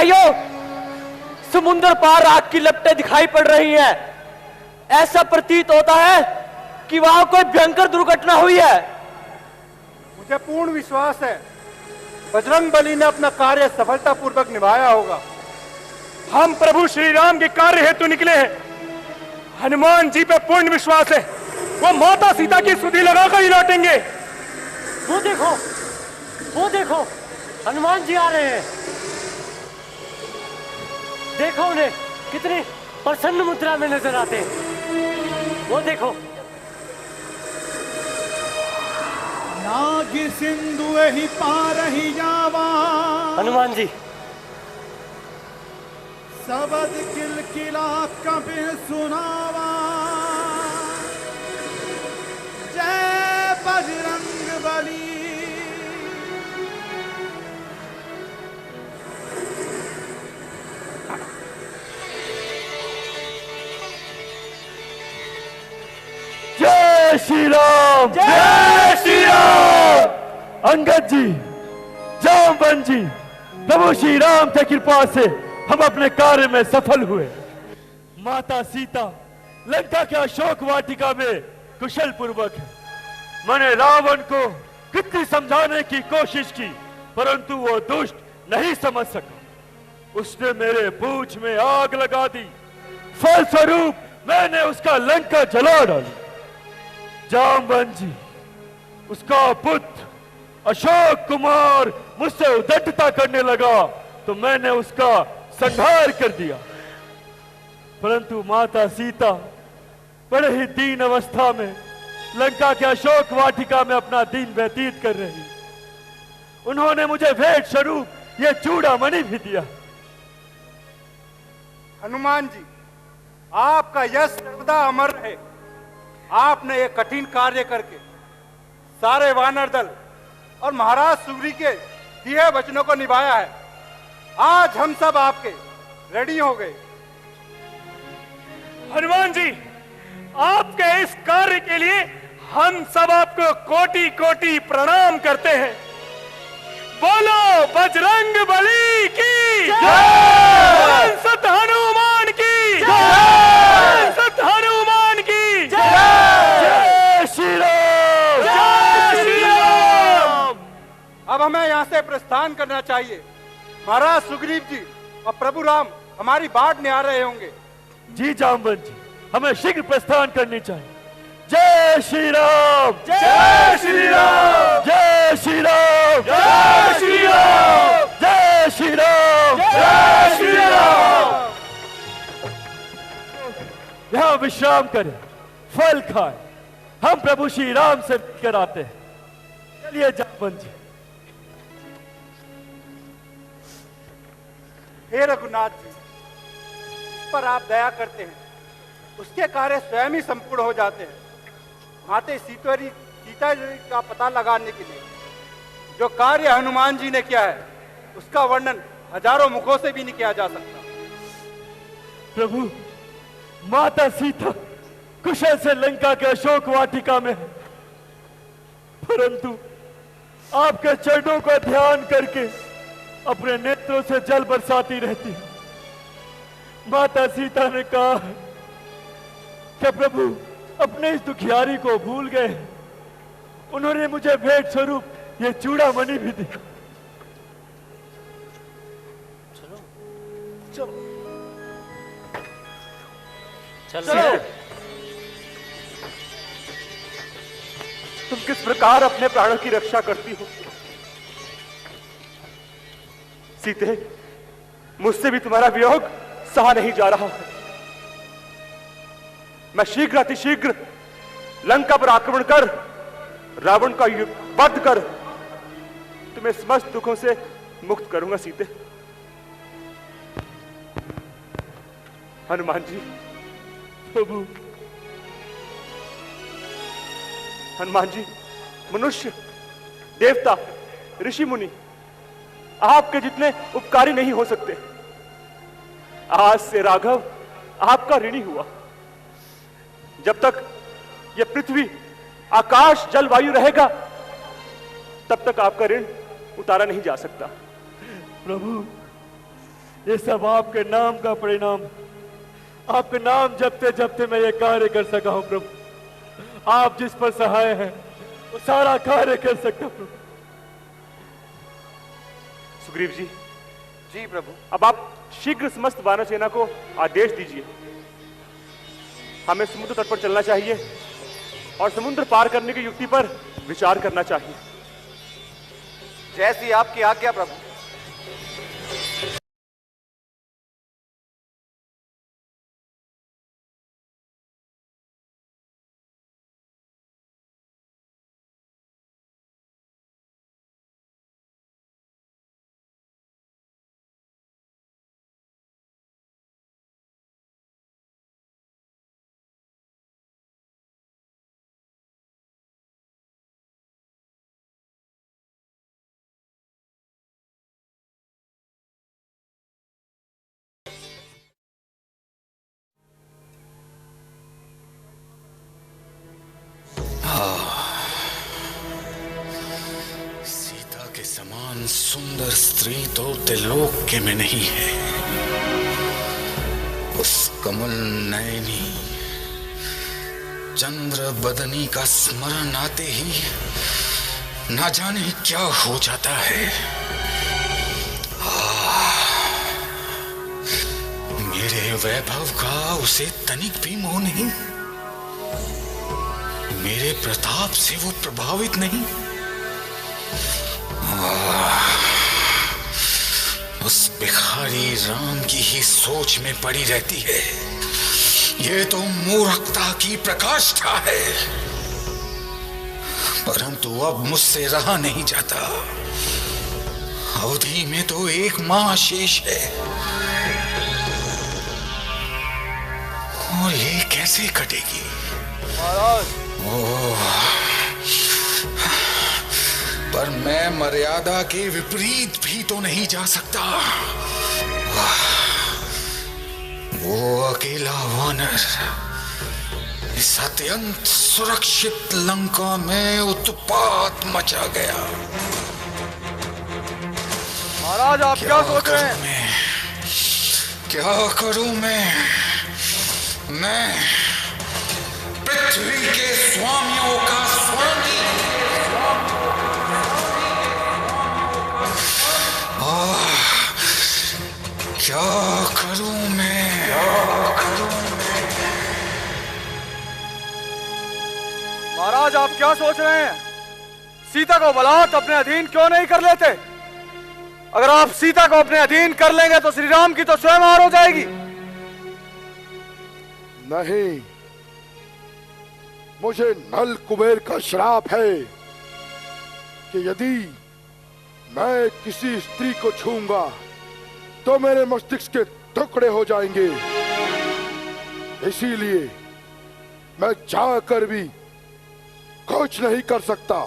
भाइयों, समुद्र पार आग की लपटें दिखाई पड़ रही हैं। ऐसा प्रतीत होता है कि वहां कोई भयंकर दुर्घटना हुई है। मुझे पूर्ण विश्वास है बजरंग बली ने अपना कार्य सफलतापूर्वक निभाया होगा। हम प्रभु श्री राम के कार्य हेतु निकले हैं। हनुमान जी पे पूर्ण विश्वास है, वो माता सीता की सुधि लगाकर ही लौटेंगे। वो देखो हनुमान जी आ रहे हैं। देखो उन्हें कितनी प्रसन्न मुद्रा में नजर आते हैं। वो देखो। नाग सिंधु ही पार ही जावा। हनुमान जी। सबद किलकिला कबे सुनावा। जय बजरंग बली। जय श्री राम, जय श्री राम। अंगद जी, जामवन जी, प्रभु श्री राम की कृपा से हम अपने कार्य में सफल हुए। माता सीता लंका के अशोक वाटिका में कुशल पूर्वक है। मैंने रावण को कितनी समझाने की कोशिश की, परंतु वो दुष्ट नहीं समझ सका। उसने मेरे पूंछ में आग लगा दी। फलस्वरूप मैंने उसका लंका जला डाली। जामवन जी, उसका पुत्र अशोक कुमार मुझसे उद्धटता करने लगा तो मैंने उसका संहार कर दिया। परंतु माता सीता बड़े ही दीन अवस्था में लंका के अशोक वाटिका में अपना दिन व्यतीत कर रही। उन्होंने मुझे भेंट स्वरूप यह चूड़ामणि भी दिया। हनुमान जी, आपका यश सर्वदा अमर रहे। आपने एक कठिन कार्य करके सारे वानर दल और महाराज सुग्री के दिए वचनों को निभाया है। आज हम सब आपके रेडी हो गए। हनुमान जी, आपके इस कार्य के लिए हम सब आपको कोटि कोटि प्रणाम करते हैं। बोलो बजरंग बली की जय, सत हनुमान की जय, सत हनुमान की जय श्री राम, जय श्री राम। अब हमें यहाँ से प्रस्थान करना चाहिए। महाराज सुग्रीव जी और प्रभु राम हमारी बाट निहा रहे होंगे। जी जामवन जी, हमें शीघ्र प्रस्थान करनी चाहिए। जय श्री राम, जय श्री राम, जय श्री राम, जय श्री राम, जय श्री राम, जय श्री राम। यहाँ विश्राम करें, फल खाएं। हम प्रभु श्री राम से मिलकर आते हैं। चलिए जामवन जी। हे रघुनाथ जी, इस पर आप दया करते हैं, उसके कार्य स्वयं ही संपूर्ण हो जाते हैं। माते सीता जी का पता लगाने के लिए जो कार्य हनुमान जी ने किया है, उसका वर्णन हजारों मुखों से भी नहीं किया जा सकता। प्रभु, माता सीता कुशल से लंका के अशोक वाटिका में है, परंतु आपके चरणों का ध्यान करके अपने नेत्रों से जल बरसाती रहती है। माता सीता ने कहा कि प्रभु अपने इस दुखियारी को भूल गए। उन्होंने मुझे भेंट स्वरूप ये चूड़ामणि भी दी। चलो तुम किस प्रकार अपने प्राणों की रक्षा करती हो सीते। मुझसे भी तुम्हारा वियोग सहा नहीं जा रहा है। मैं शीघ्र अतिशीघ्र लंका पर आक्रमण कर रावण का वध कर तुम्हें समस्त दुखों से मुक्त करूंगा सीते। हनुमान जी, प्रभु, हनुमान जी, मनुष्य, देवता, ऋषि मुनि आपके जितने उपकारी नहीं हो सकते। आज से राघव आपका ऋणी हुआ। जब तक यह पृथ्वी, आकाश, जल, वायु रहेगा, तब तक आपका ऋण उतारा नहीं जा सकता। प्रभु, ये सब आपके नाम का परिणाम। आपके नाम जपते जपते मैं ये कार्य कर सका हूं प्रभु। आप जिस पर सहाय हैं वो सारा कार्य कर सकता प्रभु। सुग्रीव जी, जी प्रभु। अब आप शीघ्र समस्त वानर सेना को आदेश दीजिए। हमें समुद्र तट पर चलना चाहिए और समुद्र पार करने की युक्ति पर विचार करना चाहिए। जैसी आपकी आज्ञा प्रभु। सीता के समान सुंदर स्त्री तो त्रिलोक में नहीं है। उस कमल नयनी चंद्र बदनी का स्मरण आते ही ना जाने क्या हो जाता है। मेरे वैभव का उसे तनिक भी मोह नहीं, मेरे प्रताप से वो प्रभावित नहीं। उस भिखारी राम की ही सोच में पड़ी रहती है। ये तो मूर्खता की प्रकाष्ठा है। परंतु अब मुझसे रहा नहीं जाता। अवधि में तो एक माह शेष है और ये कैसे कटेगी? महाराज, पर मैं मर्यादा के विपरीत भी तो नहीं जा सकता। वो अकेला वानर इस अत्यंत सुरक्षित लंका में उत्पात मचा गया। महाराज आप क्या सोच रहे हैं? क्या करूं मैं पृथ्वी के स्वामियों का स्वामी, क्या करूं मैं? महाराज आप क्या सोच रहे हैं? सीता को बलात् अपने अधीन क्यों नहीं कर लेते? अगर आप सीता को अपने अधीन कर लेंगे तो श्री राम की तो स्वयं हार हो जाएगी। नहीं, मुझे नल कुबेर का श्राप है कि यदि मैं किसी स्त्री को छूंगा तो मेरे मस्तिष्क के टुकड़े हो जाएंगे। इसीलिए मैं चाहकर भी कुछ नहीं कर सकता।